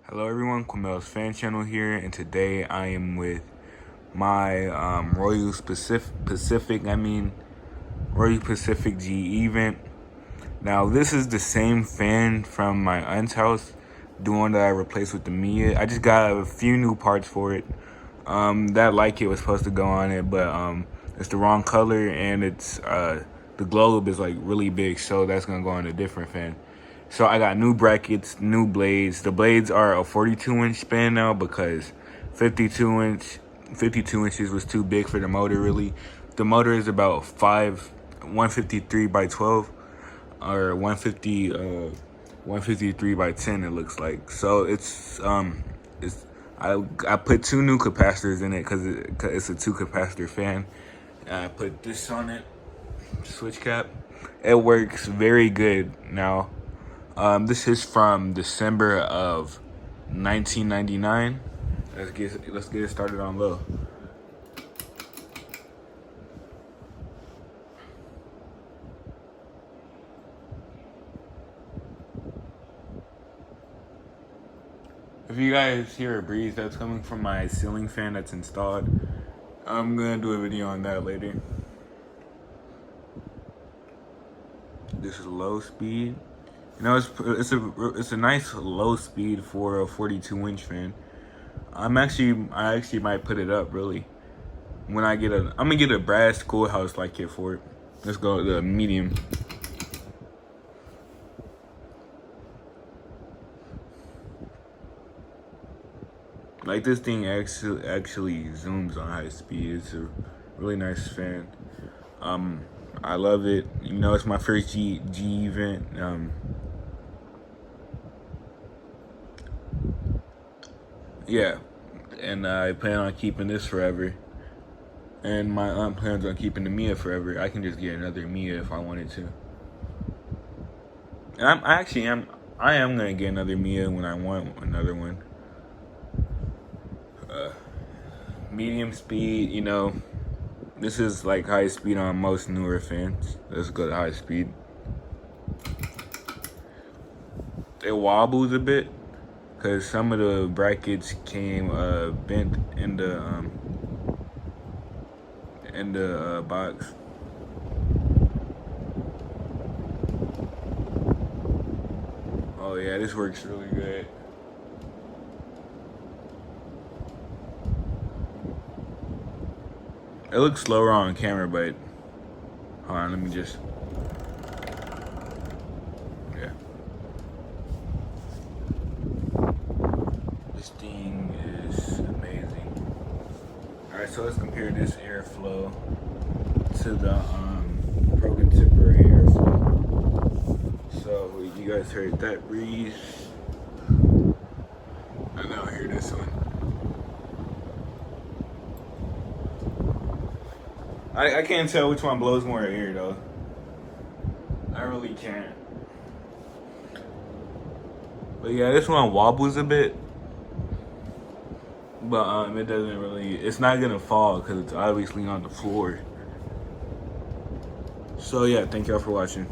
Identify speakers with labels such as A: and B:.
A: Hello everyone, Quamel's Fan Channel here, and today I am with my Royal Pacific G event. Now this is the same fan from my aunt's house, the one that I replaced with the Mia. I just got a few new parts for it. That light kit was supposed to go on it, but it's the wrong color, and it's the globe is like really big, so that's gonna go on a different fan. So I got new brackets, new blades. The blades are a 42-inch span now because 52 inches was too big for the motor, really. The motor is about 153 by 12 or 153 by 10, it looks like. So I put two new capacitors in it because it's a two capacitor fan. I put this on it, switch cap. It works very good now. This is from December of 1999. Let's get it started on low. If you guys hear a breeze, that's coming from my ceiling fan that's installed. I'm gonna do a video on that later. This is low speed. You know, it's a nice low speed for a 42-inch fan. I actually might put it up really. When I'm gonna get a Brad Schoolhouse light kit for it. Let's go the medium. Like, this thing actually zooms on high speed. It's a really nice fan. I love it. You know, it's my first G event. Yeah, and I plan on keeping this forever. And my aunt plans on keeping the Mia forever. I can just get another Mia if I wanted to. And I am gonna get another Mia when I want another one. Medium speed, you know, this is like high speed on most newer fans. Let's go to high speed. It wobbles a bit because some of the brackets came bent in the box. Oh yeah, this works really good. It looks slower on camera, but hold on, let me just. Yeah. This thing is amazing. Alright, so let's compare this airflow to the Pro Contemporary airflow. So you guys heard that breeze. I now hear this one. I can't tell which one blows more air though. I really can't. But yeah, this one wobbles a bit. But it doesn't really, it's not gonna fall because it's obviously on the floor. So yeah, thank y'all for watching.